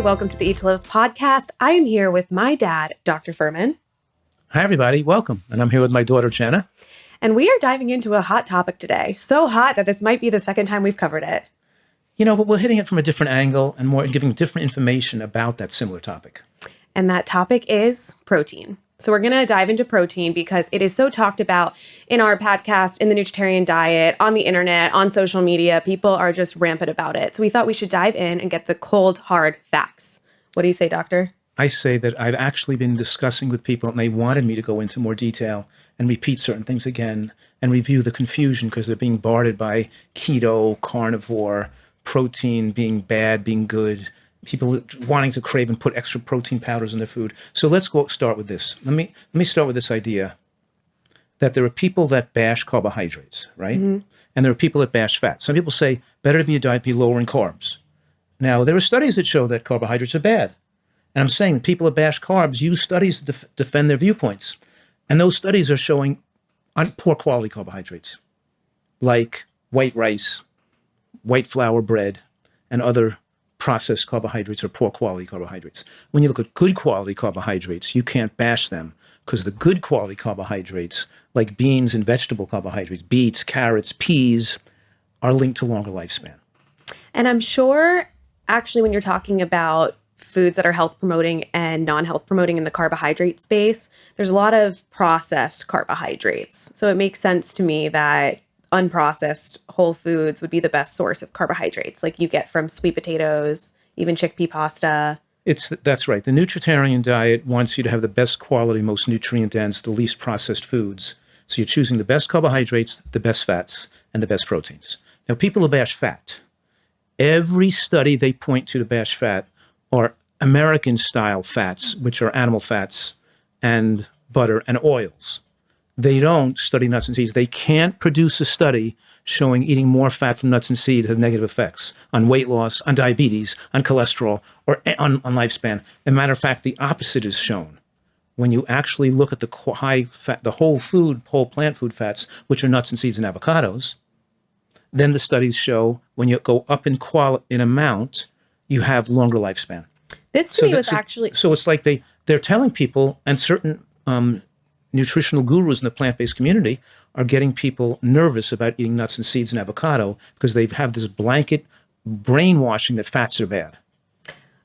welcome to the Eat to Live podcast. I am here with my dad, Dr. Fuhrman. Hi, everybody. Welcome. And I'm here with my daughter, Jenna. And we are diving into a hot topic today. So hot that this might be the second time we've covered it. But we're hitting it from a different angle and more giving different information about that similar topic. And that topic is protein. So we're going to dive into protein because it is so talked about in our podcast, in the Nutritarian diet, on the internet, on social media. People are just rampant about it. So we thought we should dive in and get the cold, hard facts. What do you say, doctor? I say that I've actually been discussing with people and they wanted me to go into more detail and repeat certain things again and review the confusion because they're being bombarded by keto, carnivore, protein being bad, being good, people wanting to crave and put extra protein powders in their food. So let's start with this. Let me start with this idea that there are people that bash carbohydrates, right? Mm-hmm. And there are people that bash fat. Some people say better to be a diet, be lower in carbs. Now, there are studies that show that carbohydrates are bad. And I'm saying people that bash carbs use studies to defend their viewpoints. And those studies are showing poor quality carbohydrates, like white rice, white flour bread, and other processed carbohydrates are poor quality carbohydrates. When you look at good quality carbohydrates, you can't bash them because the good quality carbohydrates, like beans and vegetable carbohydrates, beets, carrots, peas, are linked to longer lifespan. And I'm sure, actually, when you're talking about foods that are health promoting and non-health promoting in the carbohydrate space, there's a lot of processed carbohydrates. So it makes sense to me that unprocessed whole foods would be the best source of carbohydrates, like you get from sweet potatoes, even chickpea pasta. That's right. The Nutritarian diet wants you to have the best quality, most nutrient dense, the least processed foods. So you're choosing the best carbohydrates, the best fats, and the best proteins. Now, people who bash fat, every study they point to bash fat are American-style fats, which are animal fats and butter and oils. They don't study nuts and seeds. They can't produce a study showing eating more fat from nuts and seeds has negative effects on weight loss, on diabetes, on cholesterol, or on lifespan. As a matter of fact, the opposite is shown. When you actually look at the high fat, the whole plant food fats, which are nuts and seeds and avocados, then the studies show when you go up in amount, you have longer lifespan. This to me was actually... So it's like they're telling people, and certain nutritional gurus in the plant-based community are getting people nervous about eating nuts and seeds and avocado because they have this blanket brainwashing that fats are bad.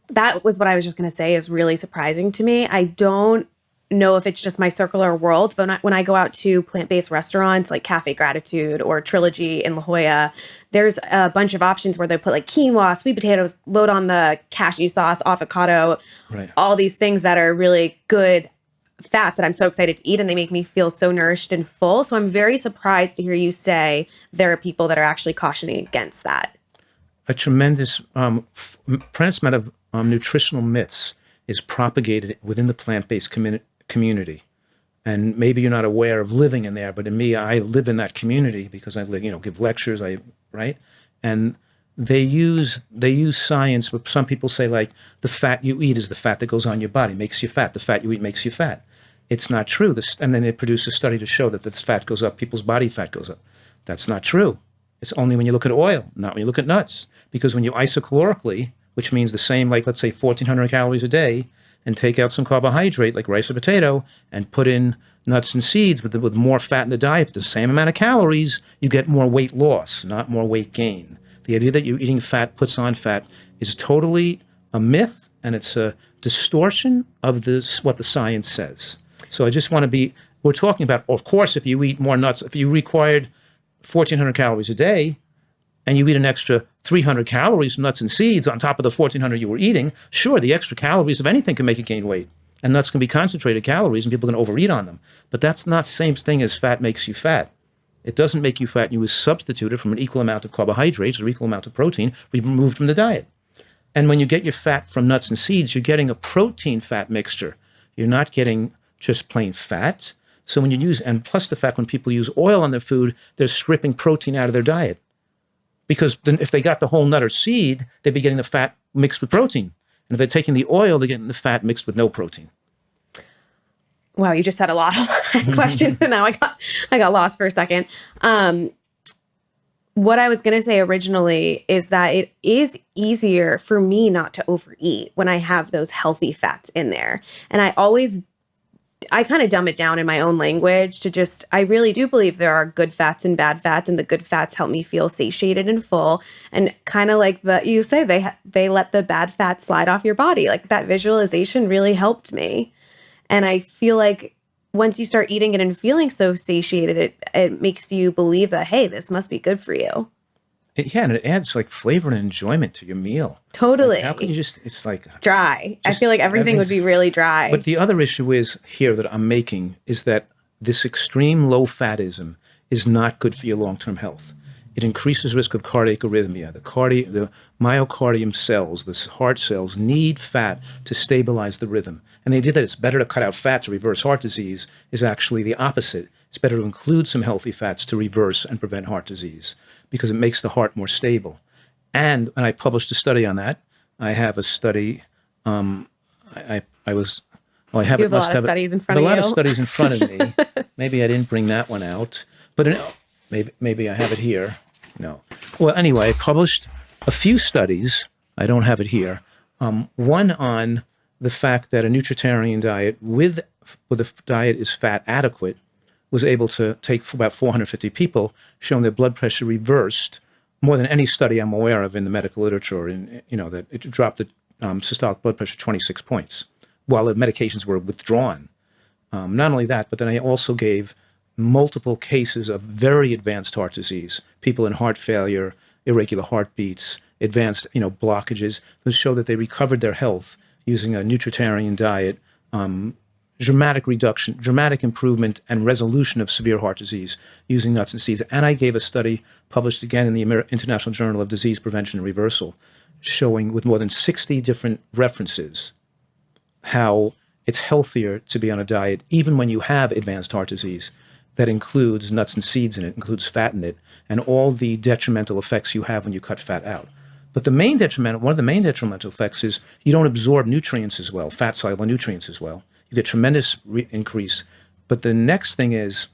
That was what I was just going to say is really surprising to me. I don't know if it's just my circular world, but when I go out to plant-based restaurants like Cafe Gratitude or Trilogy in La Jolla, there's a bunch of options where they put like quinoa, sweet potatoes, load on the cashew sauce, avocado, right. All these things that are really good fats that I'm so excited to eat, and they make me feel so nourished and full. So I'm very surprised to hear you say there are people that are actually cautioning against that. A tremendous amount of nutritional myths is propagated within the plant-based community. And maybe you're not aware of living in there, but in me, I live in that community because I give lectures, right? And they use science, but some people say like the fat you eat is the fat that goes on your body, makes you fat. The fat you eat makes you fat. It's not true. And then they produce a study to show that the fat goes up, people's body fat goes up. That's not true. It's only when you look at oil, not when you look at nuts. Because when you isocalorically, which means the same, like let's say 1,400 calories a day, and take out some carbohydrate like rice or potato and put in nuts and seeds with more fat in the diet, the same amount of calories, you get more weight loss, not more weight gain. The idea that you're eating fat puts on fat is totally a myth, and it's a distortion of what the science says. So I just want to we're talking about, of course, if you eat more nuts, if you required 1,400 calories a day, and you eat an extra 300 calories from nuts and seeds on top of the 1,400 you were eating, sure, the extra calories of anything can make you gain weight. And nuts can be concentrated calories, and people can overeat on them. But that's not the same thing as fat makes you fat. It doesn't make you fat. You was substituted from an equal amount of carbohydrates or equal amount of protein removed from the diet. And when you get your fat from nuts and seeds, you're getting a protein-fat mixture. You're not getting just plain fat. So when you use, and plus the fact when people use oil on their food, they're stripping protein out of their diet. Because then if they got the whole nut or seed, they'd be getting the fat mixed with protein. And if they're taking the oil, they're getting the fat mixed with no protein. Wow, you just said a lot of questions, and now I got lost for a second. what I was going to say originally is that it is easier for me not to overeat when I have those healthy fats in there. And I kind of dumb it down in my own language to just, I really do believe there are good fats and bad fats, and the good fats help me feel satiated and full. And kind of like you say, they let the bad fats slide off your body. Like that visualization really helped me. And I feel like once you start eating it and feeling so satiated, it makes you believe that, hey, this must be good for you. Yeah, and it adds like flavor and enjoyment to your meal. Totally. Like, how can you it's like Dry. I feel like everything would be really dry. But the other issue is here that I'm making is that this extreme low fatism is not good for your long-term health. It increases risk of cardiac arrhythmia. The myocardium cells, the heart cells, need fat to stabilize the rhythm. And the idea that it's better to cut out fat to reverse heart disease is actually the opposite. It's better to include some healthy fats to reverse and prevent heart disease because it makes the heart more stable. And I published a study on that. I have a study. I was. Well, I have. You have a lot of studies in front of you. A lot of studies in front of me. Maybe I didn't bring that one out, but maybe I have it here. No. Well, anyway, I published a few studies. I don't have it here. One on the fact that a nutritarian diet with the diet is fat adequate was able to take about 450 people, showing their blood pressure reversed more than any study I'm aware of in the medical literature. That it dropped the systolic blood pressure 26 points while the medications were withdrawn. Not only that, but then I also gave multiple cases of very advanced heart disease, people in heart failure, irregular heartbeats, advanced blockages, that show that they recovered their health using a nutritarian diet, dramatic reduction, dramatic improvement and resolution of severe heart disease using nuts and seeds. And I gave a study published again in the International Journal of Disease Prevention and Reversal, showing with more than 60 different references how it's healthier to be on a diet, even when you have advanced heart disease, that includes nuts and seeds in it, includes fat in it, and all the detrimental effects you have when you cut fat out. But one of the main detrimental effects is you don't absorb nutrients as well, fat-soluble nutrients as well. You get tremendous increase. But the next thing is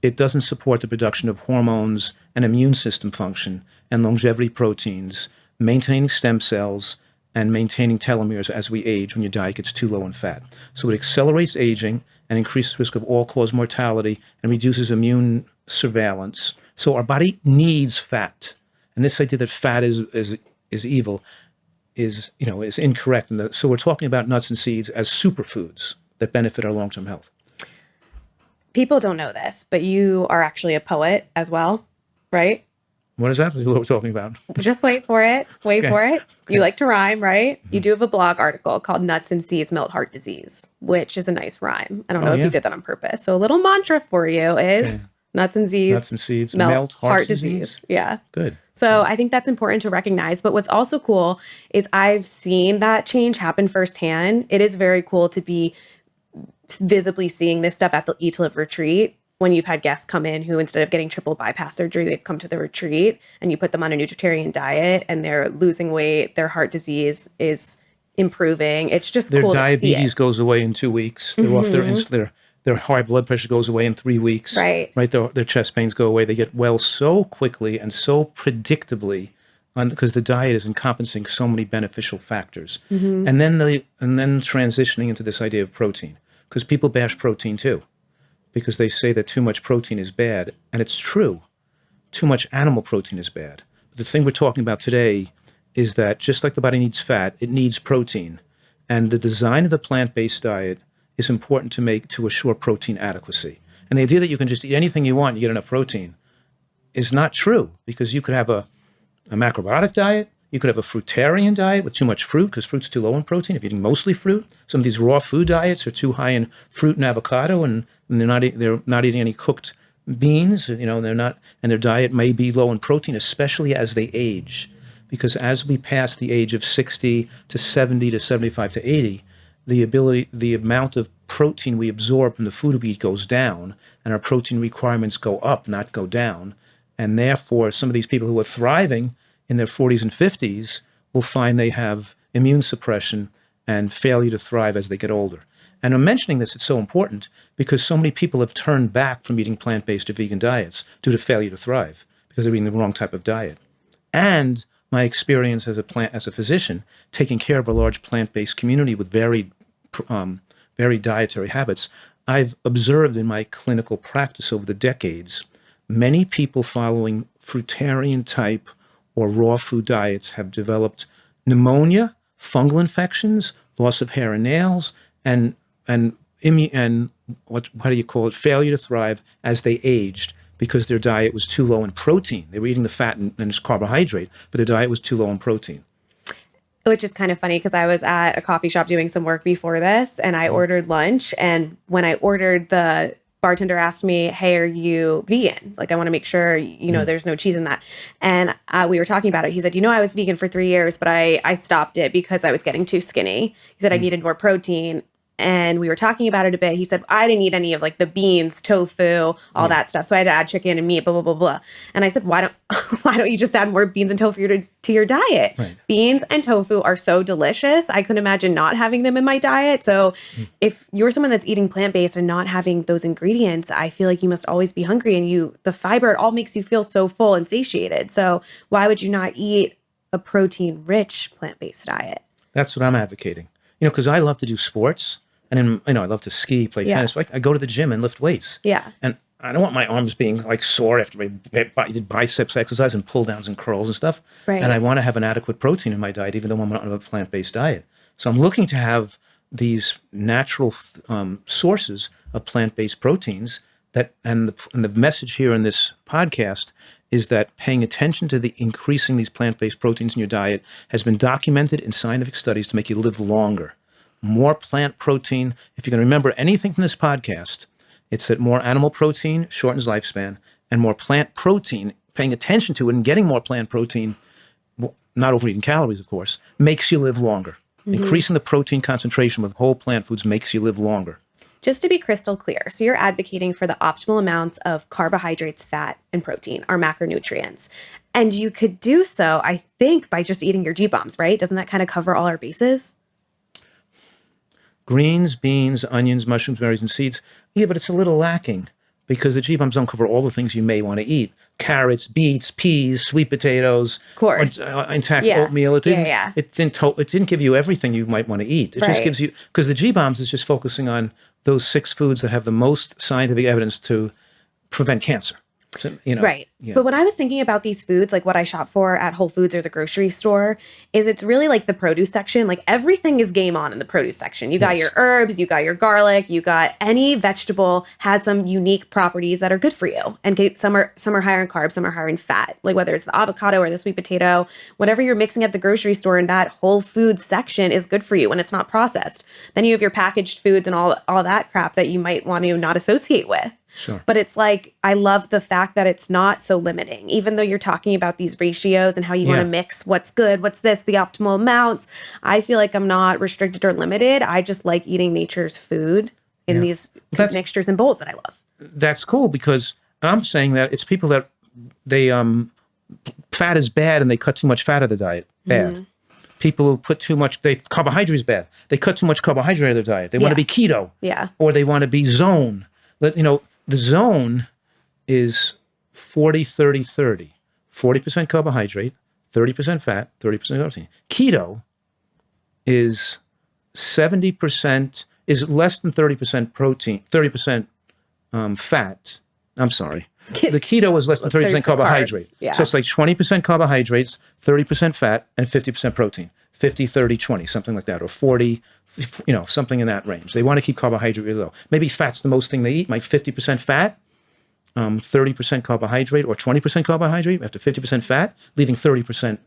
it doesn't support the production of hormones and immune system function and longevity proteins, maintaining stem cells, and maintaining telomeres as we age when your diet gets too low in fat. So it accelerates aging and increases risk of all-cause mortality and reduces immune surveillance. So our body needs fat. And this idea that fat is evil is incorrect. And so we're talking about nuts and seeds as superfoods that benefit our long-term health. People don't know this, but you are actually a poet as well, right? What is that? What we're talking about? Just wait for it. Wait for it. You like to rhyme, right? Mm-hmm. You do have a blog article called Nuts and Seeds Melt Heart Disease, which is a nice rhyme. I don't know if you did that on purpose. So a little mantra for you is nuts and seeds melt heart disease. Yeah. Good. So I think that's important to recognize. But what's also cool is I've seen that change happen firsthand. It is very cool to be visibly seeing this stuff at the Eat to Live retreat. When you've had guests come in who, instead of getting triple bypass surgery, they've come to the retreat and you put them on a nutritarian diet and they're losing weight, their heart disease is improving. It's just their cool to see it. Their diabetes goes away in 2 weeks. They're off their high blood pressure goes away in 3 weeks. Right. Their chest pains go away. They get well so quickly and so predictably because the diet is encompassing so many beneficial factors. Mm-hmm. And then transitioning into this idea of protein, because people bash protein too, because they say that too much protein is bad. And it's true. Too much animal protein is bad. But the thing we're talking about today is that just like the body needs fat, it needs protein. And the design of the plant-based diet is important to assure protein adequacy. And the idea that you can just eat anything you want and you get enough protein is not true, because you could have a macrobiotic diet. You could have a fruitarian diet with too much fruit because fruit's too low in protein if you're eating mostly fruit. Some of these raw food diets are too high in fruit and avocado, and they're not eating any cooked beans. They're not, and their diet may be low in protein, especially as they age, because as we pass the age of 60 to 70 to 75 to 80, the amount of protein we absorb from the food we eat goes down, and our protein requirements go up, not go down. And therefore, some of these people who are thriving in their 40s and 50s will find they have immune suppression and failure to thrive as they get older. And I'm mentioning this, it's so important, because so many people have turned back from eating plant-based or vegan diets due to failure to thrive, because they're eating the wrong type of diet. And my experience as a physician, taking care of a large plant-based community with varied dietary habits, I've observed in my clinical practice over the decades, many people following fruitarian type or raw food diets have developed pneumonia, fungal infections, loss of hair and nails, and how do you call it? Failure to thrive as they aged because their diet was too low in protein. They were eating the fat and its carbohydrate, but the diet was too low in protein. Which is kind of funny because I was at a coffee shop doing some work before this and I ordered lunch. And when I ordered, the bartender asked me, "Hey, are you vegan? Like, I want to make sure, there's no cheese in that." And we were talking about it. He said, I was vegan for 3 years, but I stopped it because I was getting too skinny. He said I needed more protein. And we were talking about it a bit. He said, I didn't eat any of like the beans, tofu, all that stuff. So I had to add chicken and meat, blah, blah, blah, blah. And I said, why don't you just add more beans and tofu to your diet? Right. Beans and tofu are so delicious. I couldn't imagine not having them in my diet. So if you're someone that's eating plant-based and not having those ingredients, I feel like you must always be hungry, and the fiber, it all makes you feel so full and satiated. So why would you not eat a protein-rich plant-based diet? That's what I'm advocating. Because I love to do sports. And then, I love to ski, play tennis. But I go to the gym and lift weights. Yeah. And I don't want my arms being like sore after I did biceps exercise and pull downs and curls and stuff. Right. And I want to have an adequate protein in my diet, even though I'm on a plant-based diet. So I'm looking to have these natural sources of plant-based proteins and the message here in this podcast is that paying attention to increasing these plant-based proteins in your diet has been documented in scientific studies to make you live longer. More plant protein. If you're going to remember anything from this podcast, it's that more animal protein shortens lifespan, and more plant protein, paying attention to it and getting more plant protein, not overeating calories, of course, makes you live longer. Mm-hmm. Increasing the protein concentration with whole plant foods makes you live longer. Just to be crystal clear, so you're advocating for the optimal amounts of carbohydrates, fat, and protein, our macronutrients. And you could do so, I think, by just eating your G-bombs, right? Doesn't that kind of cover all our bases? Greens, beans, onions, mushrooms, berries, and seeds. Yeah, but it's a little lacking because the G-bombs don't cover all the things you may want to eat. Carrots, beets, peas, sweet potatoes. Of course. Intact oatmeal. It didn't give you everything you might want to eat. It just gives you, because the G-bombs is just focusing on those 6 foods that have the most scientific evidence to prevent cancer. So, right. Yeah. But when I was thinking about these foods, like what I shop for at Whole Foods or the grocery store, is it's really like the produce section. Like everything is game on in the produce section. You got your herbs, you got your garlic, you got any vegetable has some unique properties that are good for you. And some are higher in carbs, some are higher in fat. Like whether it's the avocado or the sweet potato, whatever you're mixing at the grocery store in that Whole Foods section is good for you when it's not processed. Then you have your packaged foods and all that crap that you might want to not associate with. Sure. But it's like, I love the fact that it's not so limiting, even though you're talking about these ratios and how you want to mix what's good, what's this, the optimal amounts. I feel like I'm not restricted or limited. I just like eating nature's food in these mixtures and bowls that I love. That's cool, because I'm saying that it's people that fat is bad and they cut too much fat out of the diet. Bad. Mm-hmm. People who put too much, carbohydrates is bad. They cut too much carbohydrate out of their diet. They want to be keto. Yeah. Or they want to be zone. The zone is 40-30-30. 40% carbohydrate, 30% fat, 30% protein. Keto is 70%, is less than 30% protein, 30% fat. I'm sorry. The keto is less than 30% carbohydrate. Yeah. So it's like 20% carbohydrates, 30% fat, and 50% protein. 50-30-20, something like that, or 40, something in that range. They want to keep carbohydrate really low. Maybe fat's the most thing they eat, like 50% fat, 30% carbohydrate, or 20% carbohydrate after 50% fat, leaving 30%.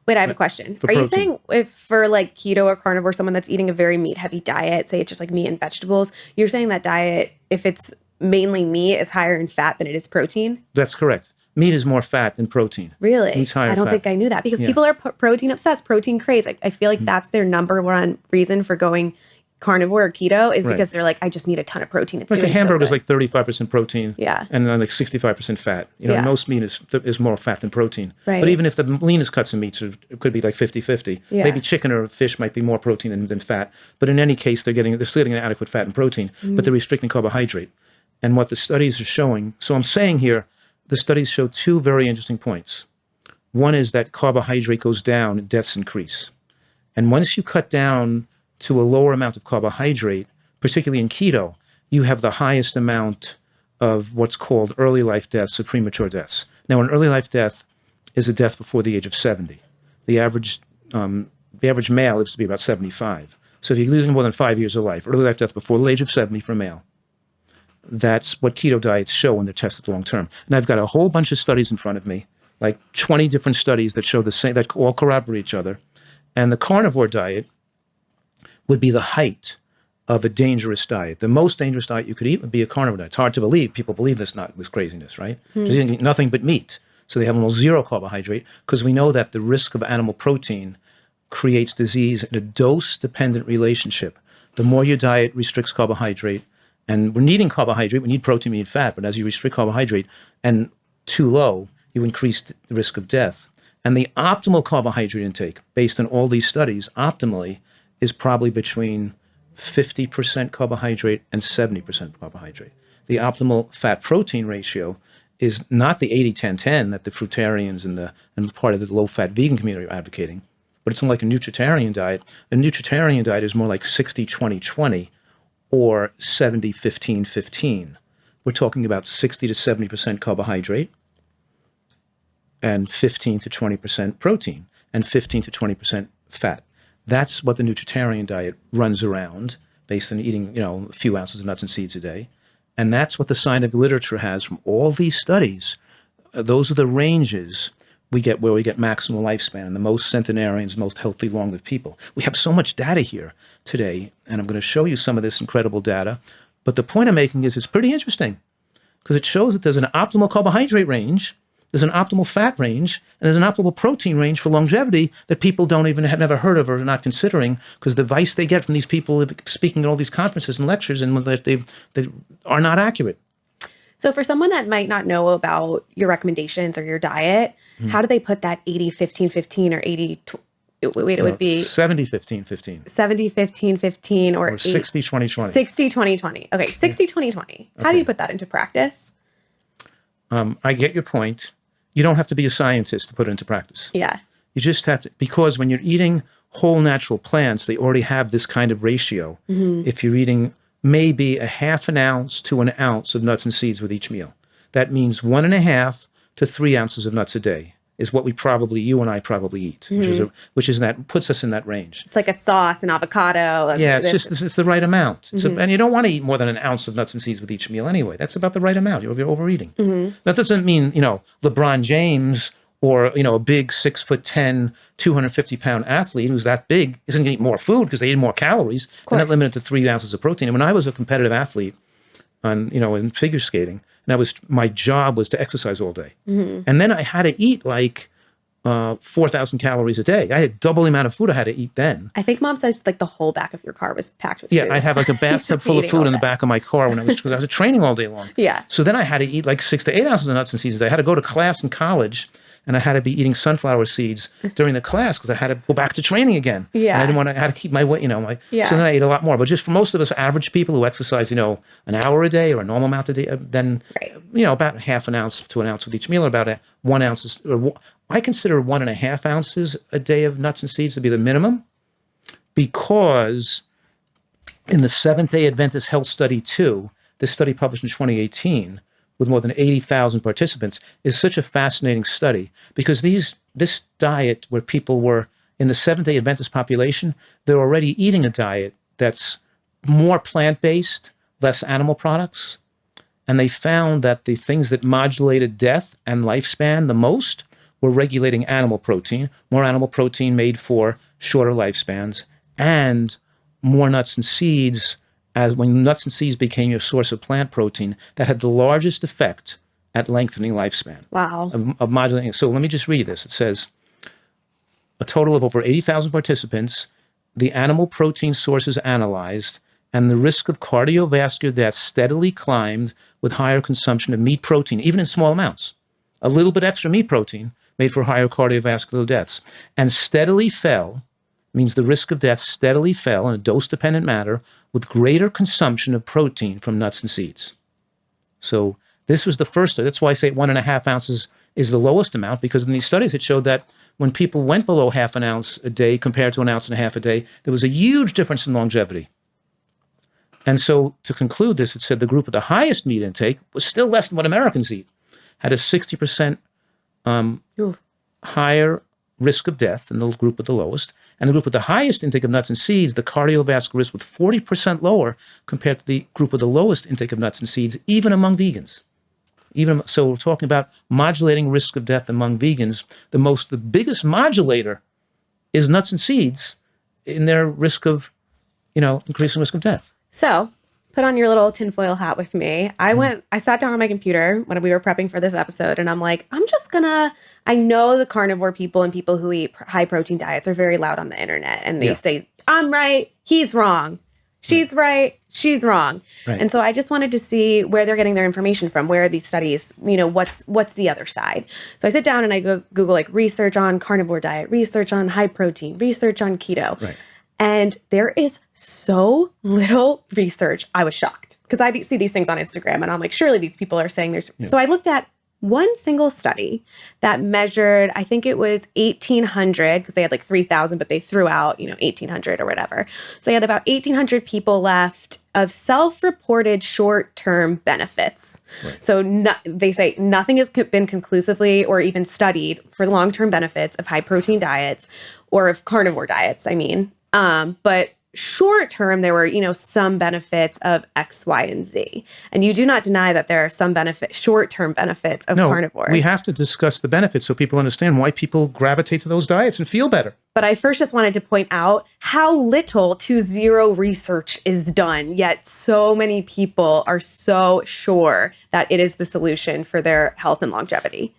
Wait, I have a question. Are you saying if for like keto or carnivore, someone that's eating a very meat-heavy diet, say it's just like meat and vegetables, you're saying that diet, if it's mainly meat, is higher in fat than it is protein? That's correct. Meat is more fat than protein. Really? Meat's higher I don't fat. think I knew that, because people are protein obsessed, protein crazy. I feel like that's their number one reason for going carnivore or keto is because they're like, I just need a ton of protein. It's like doing a hamburger is so like 35% protein, and then like 65% fat. Most meat is more fat than protein. Right. But even if the leanest cuts of meats, it could be like 50-50. Maybe chicken or fish might be more protein than fat. But in any case, they're still getting an adequate fat and protein, but they're restricting carbohydrate. And what the studies are showing, so I'm saying here, the studies show two very interesting points. One is that carbohydrate goes down and deaths increase. And once you cut down to a lower amount of carbohydrate, particularly in keto, you have the highest amount of what's called early life deaths or premature deaths. Now, an early life death is a death before the age of 70. The average male lives to be about 75. So if you're losing more than 5 years of life, early life death before the age of 70 for a male, that's what keto diets show when they're tested long term. And I've got a whole bunch of studies in front of me, like 20 different studies that show the same, that all corroborate each other. And the carnivore diet would be the height of a dangerous diet. The most dangerous diet you could eat would be a carnivore diet. It's hard to believe. People believe this craziness, right? They're eating nothing but meat. So they have almost zero carbohydrate because we know that the risk of animal protein creates disease in a dose-dependent relationship. The more your diet restricts carbohydrate, and we're needing carbohydrate, we need protein, we need fat, but as you restrict carbohydrate and too low, you increase the risk of death. And the optimal carbohydrate intake, based on all these studies, optimally is probably between 50% carbohydrate and 70% carbohydrate. The optimal fat protein ratio is not the 80-10-10 that the fruitarians and part of the low-fat vegan community are advocating, but it's more like a nutritarian diet. A nutritarian diet is more like 60-20-20 or 70-15-15. We're talking about 60 to 70% carbohydrate and 15 to 20% protein and 15 to 20% fat. That's what the nutritarian diet runs around based on eating, a few ounces of nuts and seeds a day. And that's what the scientific literature has from all these studies. Those are the ranges we get where we get maximal lifespan, the most centenarians, most healthy, long-lived people. We have so much data here today, and I'm going to show you some of this incredible data. But the point I'm making is it's pretty interesting because it shows that there's an optimal carbohydrate range, there's an optimal fat range, and there's an optimal protein range for longevity that people don't even have never heard of or are not considering because the advice they get from these people speaking at all these conferences and lectures and they are not accurate. So for someone that might not know about your recommendations or your diet, how do they put that 80-15-15 or 80 it would be 70-15-15. 70-15-15 or 60-20-20. 60-20-20. Okay, 60-20-20. How do you put that into practice? I get your point. You don't have to be a scientist to put it into practice. Yeah. You just have to, because when you're eating whole natural plants, they already have this kind of ratio. If you're eating maybe a half an ounce to an ounce of nuts and seeds with each meal, that means 1.5 to 3 ounces of nuts a day is what you and I probably eat, which is that puts us in that range. It's like a sauce, an avocado. Yeah, it's the right amount. And you don't want to eat more than an ounce of nuts and seeds with each meal anyway. That's about the right amount. You're overeating. That doesn't mean, LeBron James or, a big 6'10", 250-pound athlete who's that big isn't going to eat more food because they eat more calories. They're not limited to 3 ounces of protein. And when I was a competitive athlete in figure skating, and my job was to exercise all day. And then I had to eat like 4,000 calories a day. I had double the amount of food I had to eat then. I think Mom says like the whole back of your car was packed with food. Yeah, I'd have like a bathtub full of food in the back of my car because I was training all day long. Yeah. So then I had to eat like 6 to 8 ounces of nuts and seeds a day. I had to go to class in college, and I had to be eating sunflower seeds during the class because I had to go back to training again. Yeah. And I didn't want to, I had to keep my weight, So then I ate a lot more. But just for most of us average people who exercise, an hour a day or a normal amount a day, then, about half an ounce to an ounce with each meal, or about 1 ounce. I consider 1.5 ounces a day of nuts and seeds to be the minimum because in the Seventh-day Adventist Health Study 2, this study published in 2018, with more than 80,000 participants, is such a fascinating study because this diet where people were in the Seventh-day Adventist population, they're already eating a diet that's more plant-based, less animal products. And they found that the things that modulated death and lifespan the most were regulating animal protein, more animal protein made for shorter lifespans, and more nuts and seeds. As when nuts and seeds became your source of plant protein, that had the largest effect at lengthening lifespan. Wow. Of modulating. So let me just read this. It says, a total of over 80,000 participants, the animal protein sources analyzed, and the risk of cardiovascular death steadily climbed with higher consumption of meat protein, even in small amounts. A little bit extra meat protein made for higher cardiovascular deaths, and steadily fell, means the risk of death steadily fell in a dose-dependent manner with greater consumption of protein from nuts and seeds. So This was the first. That's why I say 1.5 ounces is the lowest amount, because in these studies it showed that when people went below half an ounce a day compared to 1.5 ounces a day, there was a huge difference in longevity. And so to conclude this, it said the group with the highest meat intake was still less than what Americans eat, had a 60% higher risk of death than the group with the lowest. And the group with the highest intake of nuts and seeds, the cardiovascular risk was 40% lower compared to the group with the lowest intake of nuts and seeds, even among vegans. So we're talking about modulating risk of death among vegans. The biggest modulator is nuts and seeds in their risk of, increasing risk of death. So put on your little tinfoil hat with me. I sat down on my computer when we were prepping for this episode, and I'm like, I know the carnivore people and people who eat high protein diets are very loud on the internet, and they say, I'm right, he's wrong. She's right, she's wrong. Right. And so I just wanted to see where they're getting their information from. Where are these studies? What's the other side? So I sit down and I go Google like research on carnivore diet, research on high protein, research on keto. Right. And there is so little research. I was shocked because I see these things on Instagram and I'm like, surely these people are saying there's. Yeah. So I looked at one single study that measured, I think it was 1,800, because they had like 3,000, but they threw out, 1,800 or whatever. So they had about 1,800 people left of self-reported short-term benefits. Right. So they say nothing has been conclusively or even studied for long-term benefits of high-protein diets or of carnivore diets, but short term, there were, some benefits of X, Y, and Z. And you do not deny that there are some short-term benefits of carnivore. We have to discuss the benefits so people understand why people gravitate to those diets and feel better. But I first just wanted to point out how little to zero research is done, yet so many people are so sure that it is the solution for their health and longevity.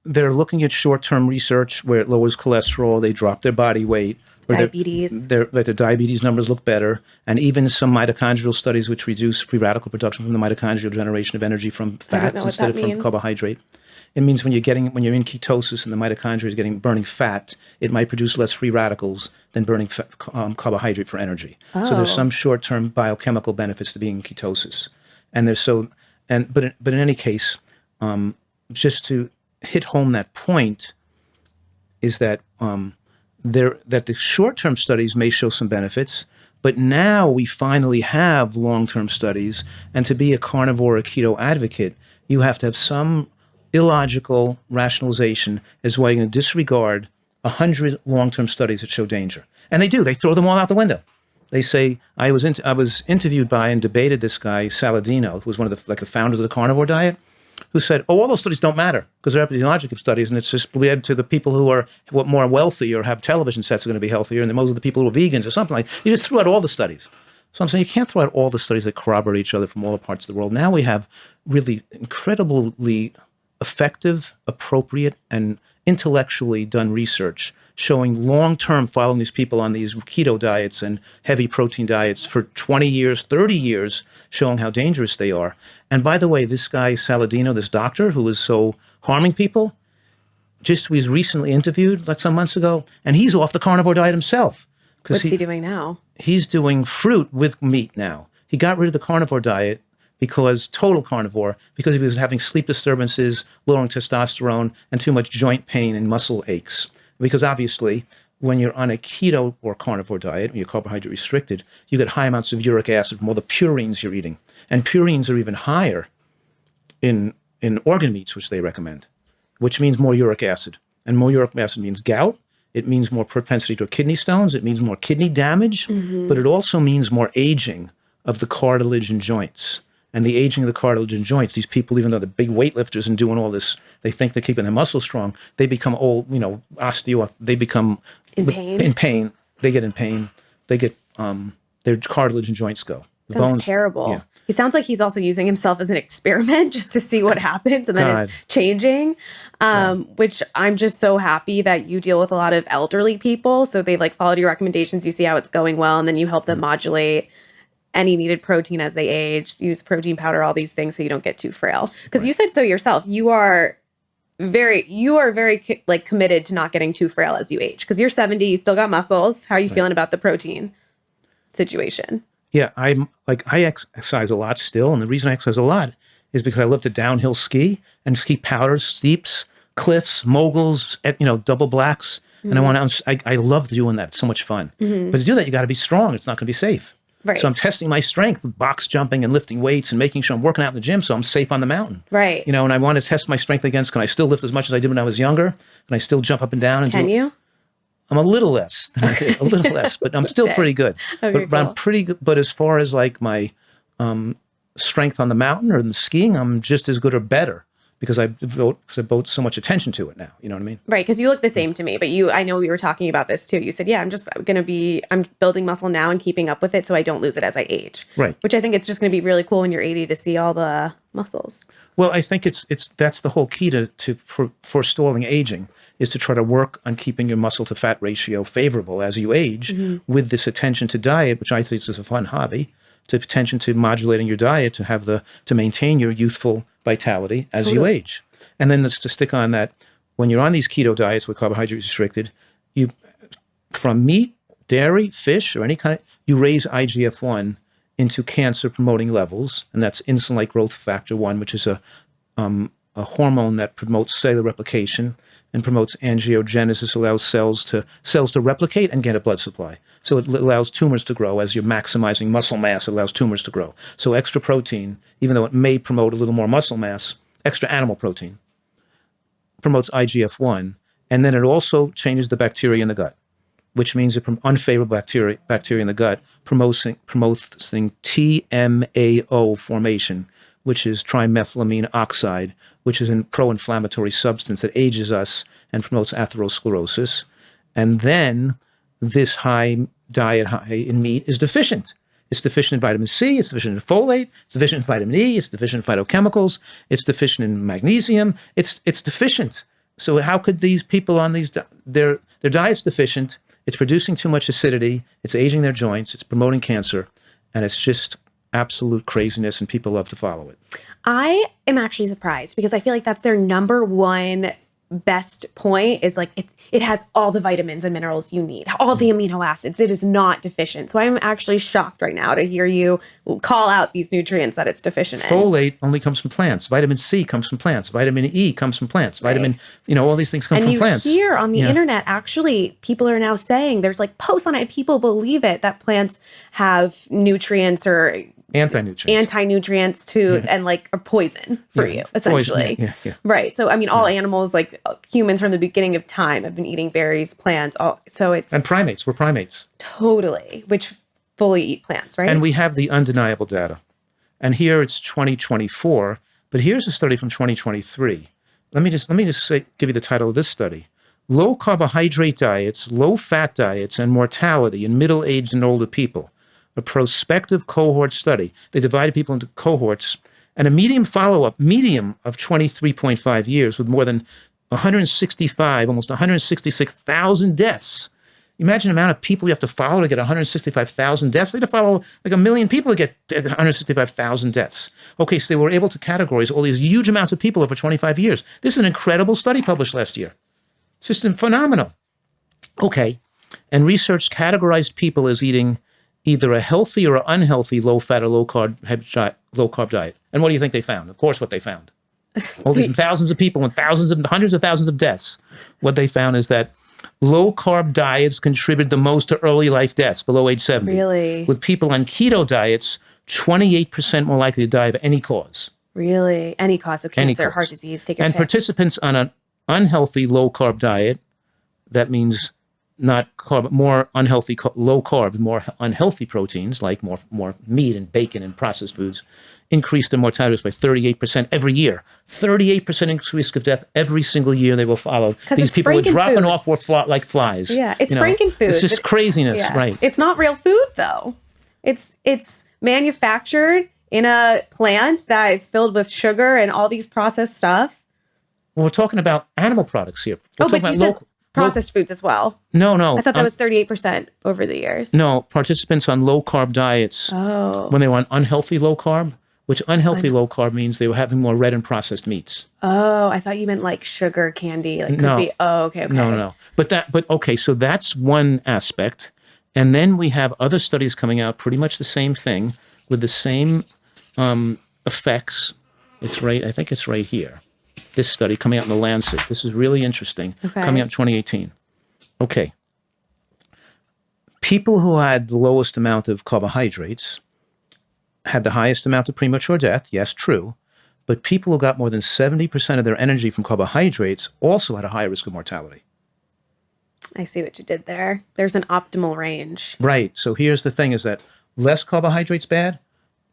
They're looking at short-term research where it lowers cholesterol, they drop their body weight. Diabetes. Their diabetes numbers look better. And even some mitochondrial studies which reduce free radical production from the mitochondrial generation of energy from fat instead of from carbohydrate. It means when you're in ketosis and the mitochondria is burning fat, it might produce less free radicals than burning carbohydrate for energy. Oh. So there's some short-term biochemical benefits to being in ketosis. But in any case, just to hit home that point is that that the short-term studies may show some benefits, but now we finally have long-term studies. And to be a carnivore or keto advocate, you have to have some illogical rationalization as why you're going to disregard 100 long-term studies that show danger. And they do. They throw them all out the window. They say, I was interviewed by and debated this guy, Saladino, who was one of the founders of the carnivore diet, who said, all those studies don't matter because they're epidemiological studies, and it's just led to the people who are more wealthy or have television sets are going to be healthier, and most of the people who are vegans or something like that. You just threw out all the studies. So I'm saying you can't throw out all the studies that corroborate each other from all the parts of the world. Now we have really incredibly effective, appropriate, and intellectually done research showing long-term following these people on these keto diets and heavy protein diets for 20 years, 30 years, showing how dangerous they are. And by the way, this guy, Saladino, this doctor who was so harming people, was recently interviewed like some months ago, and he's off the carnivore diet himself. What's he doing now? He's doing fruit with meat now. He got rid of the carnivore diet total carnivore, because he was having sleep disturbances, lowering testosterone, and too much joint pain and muscle aches. Because obviously, when you're on a keto or carnivore diet, when you're carbohydrate restricted, you get high amounts of uric acid from all the purines you're eating. And purines are even higher in organ meats, which they recommend, which means more uric acid. And more uric acid means gout. It means more propensity to kidney stones. It means more kidney damage. Mm-hmm. But it also means more aging of the cartilage and joints. And the aging of the cartilage and joints, these people, even though they're big weightlifters and doing all this, they think they're keeping their muscles strong, they become old, they become in pain. They get in pain. They get, their cartilage and joints go. The bones, terrible. Yeah. He sounds like he's also using himself as an experiment just to see what happens, and then it's changing, which I'm just so happy that you deal with a lot of elderly people. So they've followed your recommendations, you see how it's going well, and then you help them modulate any needed protein as they age, use protein powder, all these things so you don't get too frail. Because you said so yourself, you are very committed to not getting too frail as you age. Because you're 70, you still got muscles. How are you feeling about the protein situation? Yeah, I exercise a lot still, and the reason I exercise a lot is because I love to downhill ski and ski powders, steeps, cliffs, moguls, double blacks. And I love doing that. It's so much fun. But to do that, you got to be strong. It's not going to be safe. Right. So I'm testing my strength with box jumping and lifting weights and making sure I'm working out in the gym so I'm safe on the mountain. Right. And I want to test my strength against, can I still lift as much as I did when I was younger? Can I still jump up and down? And Can you? I'm a little less than I did, but I'm still pretty good. Okay, but I'm pretty good. But as far as like my strength on the mountain or in the skiing, I'm just as good or better because I devote so much attention to it now. You know what I mean? Right. Because you look the same to me, but I know we were talking about this too. You said, yeah, I'm building muscle now and keeping up with it so I don't lose it as I age. Right. Which I think it's just going to be really cool when you're 80 to see all the muscles. Well, I think that's the whole key for forestalling aging is to try to work on keeping your muscle to fat ratio favorable as you age with this attention to diet, which I think is a fun hobby, to attention to modulating your diet to maintain your youthful vitality as you age. And then to stick on that, when you're on these keto diets with carbohydrates restricted, you from meat, dairy, fish, or any kind, you raise IGF-1 into cancer promoting levels, and that's insulin-like growth factor 1, which is a hormone that promotes cellular replication and promotes angiogenesis, allows cells to replicate and get a blood supply. So it allows tumors to grow. As you're maximizing muscle mass, it allows tumors to grow. So extra protein, even though it may promote a little more muscle mass, extra animal protein promotes IGF-1, and then it also changes the bacteria in the gut, which means that unfavorable bacteria in the gut promoting TMAO formation, which is trimethylamine oxide, which is a pro-inflammatory substance that ages us and promotes atherosclerosis. And then this diet high in meat is deficient. It's deficient in vitamin C, it's deficient in folate, it's deficient in vitamin E, it's deficient in phytochemicals, it's deficient in magnesium, it's deficient. So how could these people on their diet's deficient, it's producing too much acidity, it's aging their joints, it's promoting cancer, and it's just absolute craziness, and people love to follow it. I am actually surprised because I feel like that's their number one best point is like it has all the vitamins and minerals you need, all the amino acids. It is not deficient. So I'm actually shocked right now to hear you call out these nutrients that it's deficient in. Folate only comes from plants. Vitamin C comes from plants. Vitamin E comes from plants. Vitamin, all these things come from plants. And you hear on the internet, actually, people are now saying there's like posts on it. People believe it that plants have nutrients or anti-nutrients and like a poison for you, essentially. Yeah. Right. So, I mean, all animals, like humans from the beginning of time have been eating berries, plants, and primates. We're primates. Totally. Which fully eat plants, right? And we have the undeniable data. And here it's 2024, but here's a study from 2023. Let me just give you the title of this study. Low carbohydrate diets, low fat diets, and mortality in middle-aged and older people. A prospective cohort study. They divided people into cohorts and a median follow-up, of 23.5 years with more than almost 166,000 deaths. Imagine the amount of people you have to follow to get 165,000 deaths. They have to follow like 1 million people to get 165,000 deaths. Okay, so they were able to categorize all these huge amounts of people over 25 years. This is an incredible study published last year. It's just phenomenal. Okay, and research categorized people as eating either a healthy or unhealthy low-fat or low-carb diet. And what do you think they found? Of course, what they found. All these thousands of people and hundreds of thousands of deaths. What they found is that low-carb diets contribute the most to early life deaths below age 70. Really? With people on keto diets, 28% more likely to die of any cause. Really? Any cause of cancer, heart disease, take your pick. Participants on an unhealthy low-carb diet, that means not carb, more unhealthy, low carb, more unhealthy proteins like more meat and bacon and processed foods, increase their mortality risk by 38% every year. 38% increased risk of death every single year they will follow. These people were dropping off like flies. Yeah, it's frankenfood. It's just craziness, right? It's not real food though. It's manufactured in a plant that is filled with sugar and all these processed stuff. Well, we're talking about animal products here. We're talking about processed foods as well. No. I thought that was 38% over the years. No, participants on low-carb diets, when they were on unhealthy low-carb, which unhealthy low-carb means they were having more red and processed meats. Oh, I thought you meant like sugar candy. Okay. No. But okay, so that's one aspect. And then we have other studies coming out, pretty much the same thing, with the same effects It's right, I think it's right here. This study coming out in the Lancet. This is really interesting. Okay. Coming out in 2018. Okay. People who had the lowest amount of carbohydrates had the highest amount of premature death. Yes, true. But people who got more than 70% of their energy from carbohydrates also had a higher risk of mortality. I see what you did there. There's an optimal range. Right. So here's the thing is that less carbohydrates bad,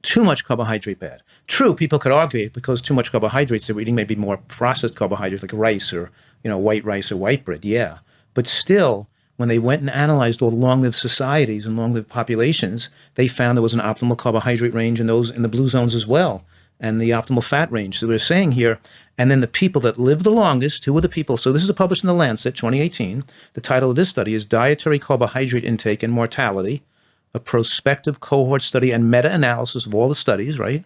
too much carbohydrate bad. True, people could argue it because too much carbohydrates they were eating maybe more processed carbohydrates like rice or, white rice or white bread. Yeah. But still, when they went and analyzed all the long-lived societies and long-lived populations, they found there was an optimal carbohydrate range in the blue zones as well, and the optimal fat range. So we're saying here, and then the people that lived the longest, who were the people? So this is published in the Lancet, 2018. The title of this study is Dietary Carbohydrate Intake and Mortality, a prospective cohort study and meta-analysis of all the studies, right?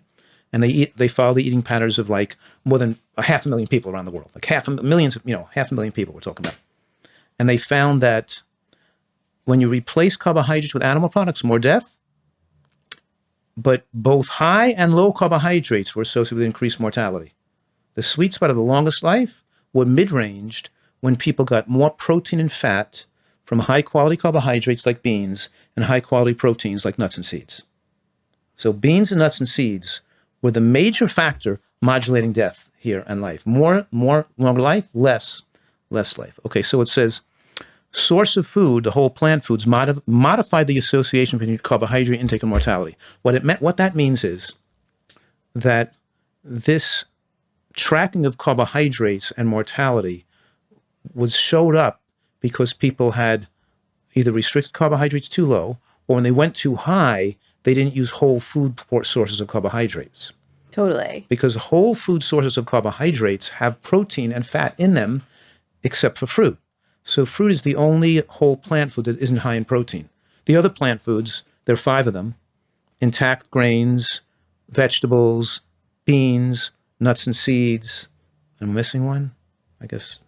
And they follow the eating patterns of like more than 500,000 people around the world, like 500,000 people we're talking about. And they found that when you replace carbohydrates with animal products, more death, but both high and low carbohydrates were associated with increased mortality. The sweet spot of the longest life were mid-ranged when people got more protein and fat from high-quality carbohydrates like beans and high-quality proteins like nuts and seeds. So beans and nuts and seeds were the major factor modulating death here and life. More longer life, less life. Okay, so it says, source of food, the whole plant foods, modified the association between carbohydrate intake and mortality. What that means is that this tracking of carbohydrates and mortality showed up because people had either restricted carbohydrates too low, or when they went too high, they didn't use whole food sources of carbohydrates. Totally. Because whole food sources of carbohydrates have protein and fat in them, except for fruit. So fruit is the only whole plant food that isn't high in protein. The other plant foods, there are 5 of them: intact grains, vegetables, beans, nuts and seeds. I'm missing one, I guess.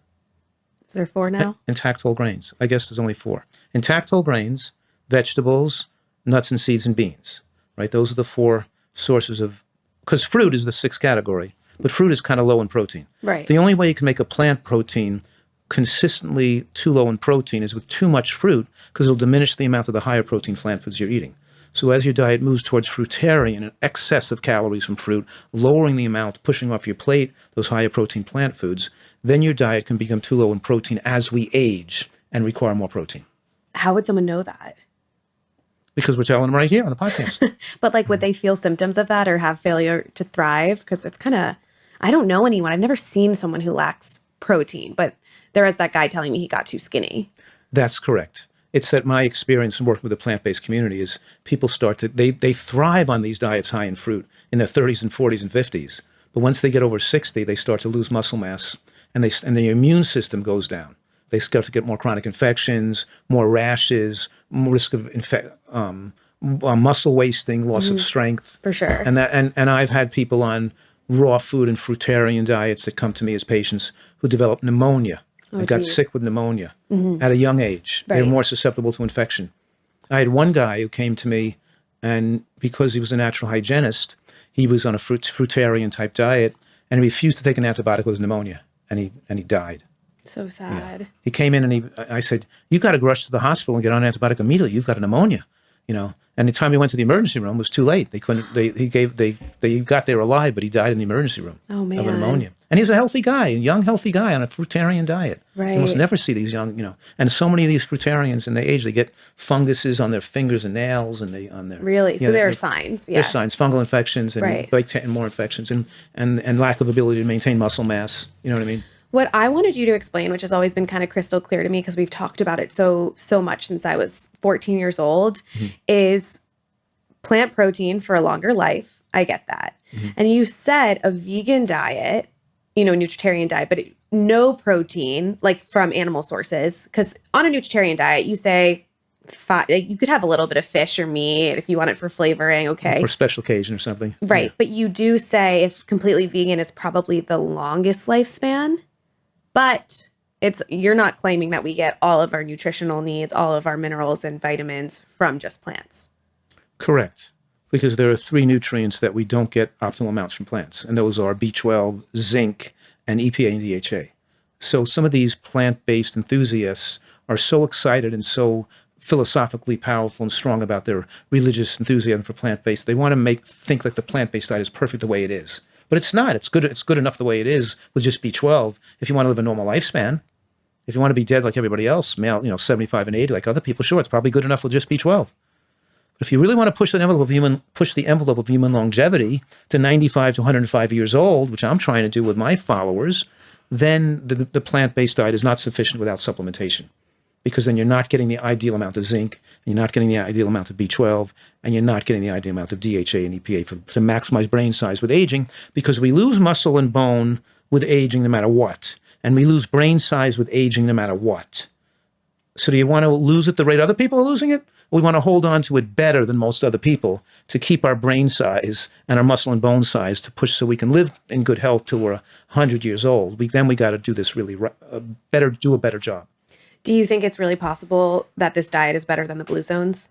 Is there 4 now? Intact whole grains. I guess there's only 4. Intact whole grains, vegetables, nuts and seeds, and beans. Right? Those are the 4 sources of, because fruit is the 6th category, but fruit is kind of low in protein. Right. The only way you can make a plant protein consistently too low in protein is with too much fruit, because it'll diminish the amount of the higher protein plant foods you're eating. So as your diet moves towards fruitarian, an excess of calories from fruit, lowering the amount, pushing off your plate those higher protein plant foods, then your diet can become too low in protein as we age and require more protein. How would someone know that? Because we're telling them right here on the podcast. But like, would they feel symptoms of that or have failure to thrive? Because it's kind of, I don't know anyone. I've never seen someone who lacks protein, but there is that guy telling me he got too skinny. That's correct. It's that my experience in working with the plant-based community is people they thrive on these diets high in fruit in their 30s and 40s and 50s. But once they get over 60, they start to lose muscle mass and the immune system goes down. They start to get more chronic infections, more rashes, more risk of muscle wasting, loss of strength. For sure. And I've had people on raw food and fruitarian diets that come to me as patients who develop pneumonia. They got sick with pneumonia at a young age. Right. They're more susceptible to infection. I had one guy who came to me, and because he was a natural hygienist, he was on a fruitarian type diet, and he refused to take an antibiotic with pneumonia, and he died. So sad. Yeah. He came in and I said, you got to rush to the hospital and get on an antibiotic immediately. You've got a pneumonia, And the time he went to the emergency room was too late. They got there alive, but he died in the emergency room of pneumonia. And he was a healthy guy, a young, healthy guy on a fruitarian diet. Right. You must never see these young, And so many of these fruitarians in their age, they get funguses on their fingers and nails, and on their really. So there are signs. Yeah. There's signs, fungal infections and more infections, and lack of ability to maintain muscle mass. You know what I mean? What I wanted you to explain, which has always been kind of crystal clear to me because we've talked about it so much since I was 14 years old, is plant protein for a longer life. I get that. And you said a vegan diet, nutritarian diet, but no protein, like from animal sources. Because on a nutritarian diet, you say you could have a little bit of fish or meat if you want it for flavoring, okay? For special occasion or something. Right. Yeah. But you do say if completely vegan is probably the longest lifespan. But you're not claiming that we get all of our nutritional needs, all of our minerals and vitamins from just plants. Correct. because there are three nutrients that we don't get optimal amounts from plants, and those are B12, zinc, and EPA and DHA. So some of these plant-based enthusiasts are so excited and so philosophically powerful and strong about their religious enthusiasm for plant-based. They want to think like the plant-based diet is perfect the way it is. But it's not. It's good enough the way it is with just B12 if you want to live a normal lifespan. If you want to be dead like everybody else, male, 75 and 80 like other people, sure, it's probably good enough with just B12. But if you really want to push the envelope of human longevity to 95 to 105 years old, which I'm trying to do with my followers, then the plant-based diet is not sufficient without supplementation, because then you're not getting the ideal amount of zinc, and you're not getting the ideal amount of B12, and you're not getting the ideal amount of DHA and EPA to maximize brain size with aging, because we lose muscle and bone with aging no matter what, and we lose brain size with aging no matter what. So do you want to lose it the rate other people are losing it? We want to hold on to it better than most other people to keep our brain size and our muscle and bone size to push so we can live in good health till we're 100 years old. Then we got to do this really do a better job. Do you think it's really possible that this diet is better than the blue zones?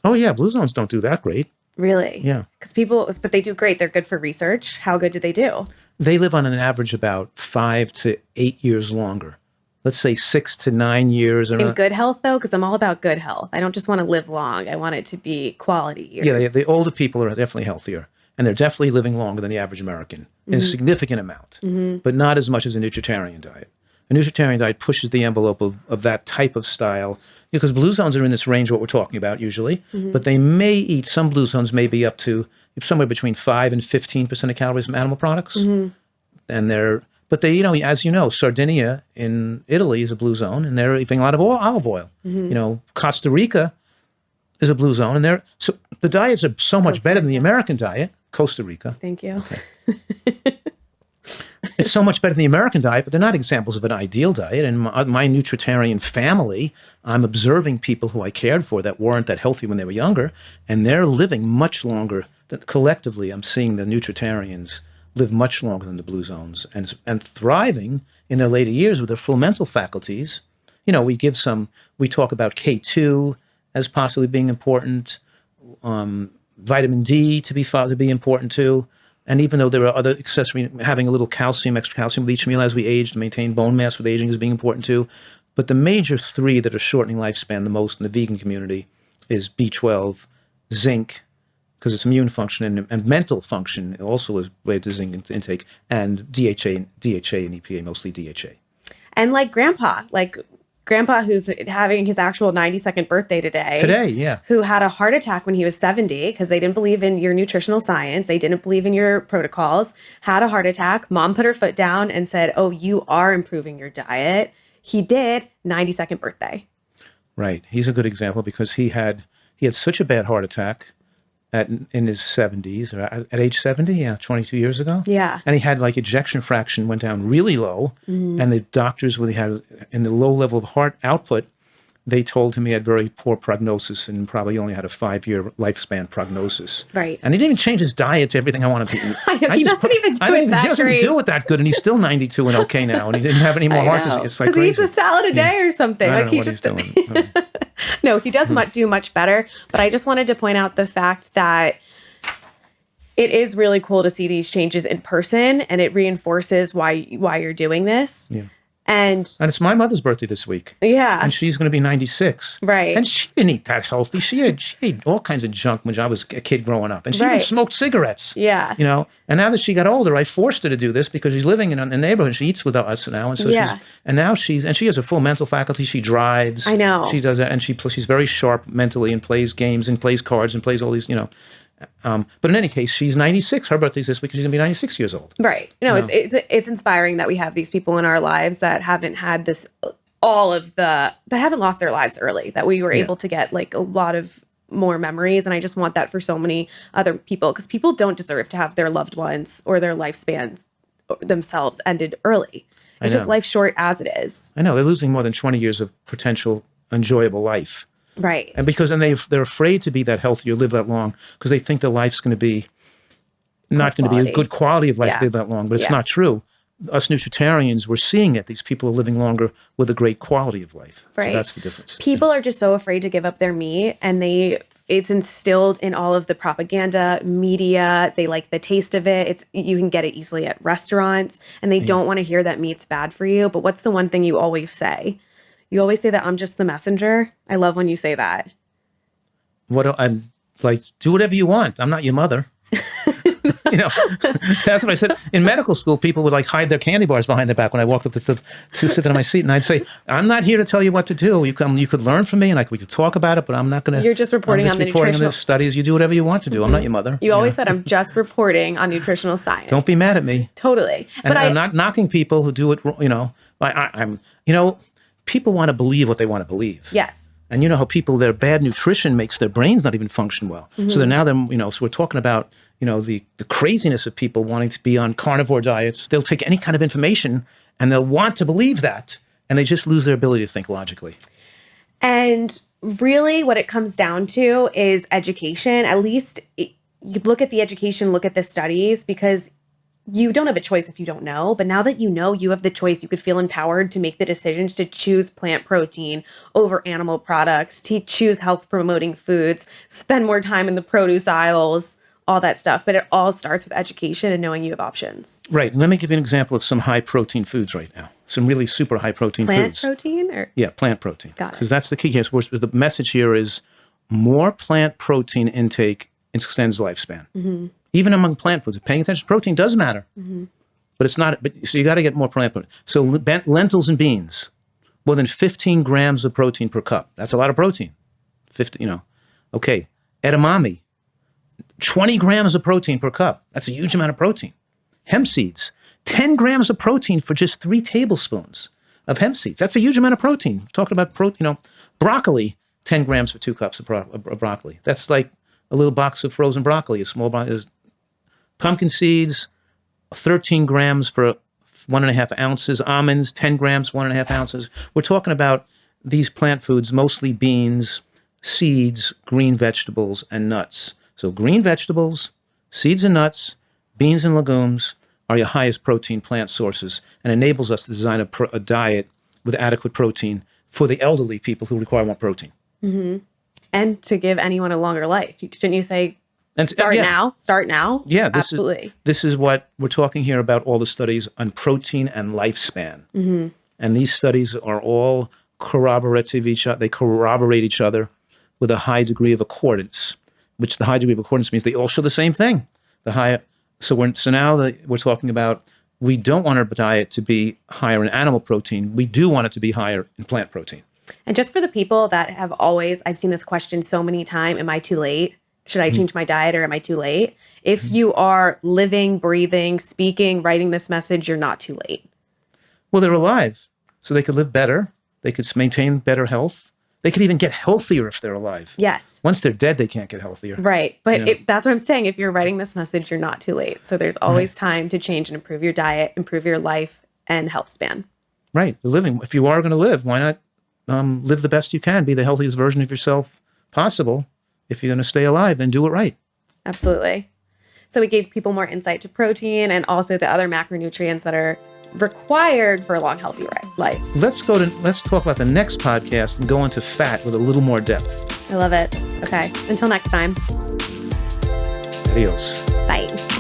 Oh yeah, blue zones don't do that great. Really? Yeah. But they do great. They're good for research. How good do they do? They live on an average about 5 to 8 years longer. Let's say 6 to 9 years. In good health, though, because I'm all about good health. I don't just want to live long. I want it to be quality years. Yeah, the older people are definitely healthier, and they're definitely living longer than the average American in a significant amount, but not as much as a nutritarian diet. A nutritarian diet pushes the envelope of that type of style, because blue zones are in this range of what we're talking about usually, but they may eat, some blue zones may be up to somewhere between 5 and 15% of calories from animal products, and but they, as you know, Sardinia in Italy is a blue zone, and they're eating a lot of olive oil. Costa Rica is a blue zone, and so the diets are so much better than the American diet. Costa Rica. Thank you. Okay. It's so much better than the American diet, but they're not examples of an ideal diet. And my nutritarian family, I'm observing people who I cared for that weren't that healthy when they were younger, and they're living much longer. Collectively, I'm seeing the nutritarians live much longer than the blue zones and thriving in their later years with their full mental faculties. We talk about K2 as possibly being important, vitamin D to be important too. And even though there are other accessory, having a little extra calcium with each meal as we age to maintain bone mass with aging is being important too. But the major three that are shortening lifespan the most in the vegan community is B12, zinc, because it's immune function and mental function also is related to zinc intake, and DHA and EPA, mostly DHA. And like Grandpa who's having his actual 92nd birthday today. Yeah. Who had a heart attack when he was 70 because they didn't believe in your nutritional science. They didn't believe in your protocols, had a heart attack. Mom put her foot down and said, oh, you are improving your diet. He did, 92nd birthday. Right. He's a good example because he had such a bad heart attack in his 70s, or at age 70, 22 years ago. Yeah. And he had ejection fraction went down really low. And the doctors, when he had in the low level of heart output, they told him he had very poor prognosis and probably only had a 5-year lifespan prognosis. Right. And he didn't even change his diet to everything I wanted to eat. I know, he doesn't even do it that great. He doesn't do it that good, and he's still 92 and okay now, and he didn't have any more heart disease. It's like crazy. Because he eats a salad a day or something. I don't know what he's doing. No, he does do much better. But I just wanted to point out the fact that it is really cool to see these changes in person, and it reinforces why you're doing this. Yeah. And it's my mother's birthday this week. Yeah. And she's going to be 96. Right. And she didn't eat that healthy. She ate all kinds of junk when I was a kid growing up. And she even smoked cigarettes. Yeah. And now that she got older, I forced her to do this because she's living in a neighborhood. She eats with us now. And so she has a full mental faculty. She drives. I know. She does that. And she's very sharp mentally and plays games and plays cards and plays all these, but in any case, she's 96. Her birthday's this week, and she's going to be 96 years old. Right. It's inspiring that we have these people in our lives that haven't had that haven't lost their lives early, that we were able to get a lot of more memories. And I just want that for so many other people, because people don't deserve to have their loved ones or their lifespans themselves ended early. It's just life short as it is. I know. They're losing more than 20 years of potential enjoyable life. Right. And they're afraid to be that healthy or live that long because they think their life's going to be not going to be a good quality of life to live that long. But it's not true. Us nutritarians, we're seeing it. These people are living longer with a great quality of life. Right. So that's the difference. People are just so afraid to give up their meat, and they it's instilled in all of the propaganda, media. They like the taste of it. You can get it easily at restaurants, and they don't want to hear that meat's bad for you. But what's the one thing you always say? You always say that I'm just the messenger. I love when you say that. I'm like, do whatever you want. I'm not your mother. That's what I said. In medical school, people would like hide their candy bars behind their back when I walked up to sit in my seat. And I'd say, I'm not here to tell you what to do. You could learn from me and we could talk about it, but I'm not going to. You're just reporting on the nutritional studies. You do whatever you want to do. I'm not your mother. You always said, I'm just reporting on nutritional science. Don't be mad at me. Totally. But I'm not knocking people who do it, people want to believe what they want to believe. Yes. And you know how their bad nutrition makes their brains not even function well. So so we're talking about, the craziness of people wanting to be on carnivore diets. They'll take any kind of information and they'll want to believe that, and they just lose their ability to think logically. And really what it comes down to is education. At least you look at the education, look at the studies, because you don't have a choice if you don't know. But now that you know, you have the choice. You could feel empowered to make the decisions to choose plant protein over animal products, to choose health promoting foods, spend more time in the produce aisles, all that stuff. But it all starts with education and knowing you have options. Right. Let me give you an example of some high protein foods right now. Some really super high protein foods. Plant protein? Yeah, plant protein. Got it. Because that's the key here. So the message here is more plant protein intake extends lifespan. Mm-hmm. Even among plant foods, paying attention to protein does matter. Mm-hmm. But it's not. So you got to get more plant protein. So lentils and beans, more than 15 grams of protein per cup. That's a lot of protein. 50, Okay. Edamame, 20 grams of protein per cup. That's a huge amount of protein. Hemp seeds, 10 grams of protein for just 3 tablespoons of hemp seeds. That's a huge amount of protein. We're talking about protein, broccoli, 10 grams for 2 cups of broccoli. That's like a little box of frozen broccoli, a small box. Pumpkin seeds, 13 grams for 1.5 ounces. Almonds, 10 grams, 1.5 ounces. We're talking about these plant foods, mostly beans, seeds, green vegetables, and nuts. So green vegetables, seeds and nuts, beans and legumes are your highest protein plant sources, and enables us to design a diet with adequate protein for the elderly people who require more protein. Mm-hmm. And to give anyone a longer life. Didn't you say start now? Yeah, absolutely. This is what we're talking here about, all the studies on protein and lifespan. Mm-hmm. And these studies are all corroborative they corroborate each other with a high degree of accordance, which the high degree of accordance means they all show the same thing. So now that we're talking about, we don't want our diet to be higher in animal protein. We do want it to be higher in plant protein. And just for the people that have I've seen this question so many times, am I too late? Should I change my diet or am I too late? If you are living, breathing, speaking, writing this message, you're not too late. Well, they're alive, so they could live better. They could maintain better health. They could even get healthier if they're alive. Yes. Once they're dead, they can't get healthier. Right. But that's what I'm saying. If you're writing this message, you're not too late. So there's always time to change and improve your diet, improve your life and health span. Right. Living. If you are going to live, why not live the best you can? Be the healthiest version of yourself possible. If you're going to stay alive, then do it right. Absolutely. So we gave people more insight to protein and also the other macronutrients that are required for a long, healthy life. Let's talk about the next podcast and go into fat with a little more depth. I love it. Okay. Until next time. Adios. Bye.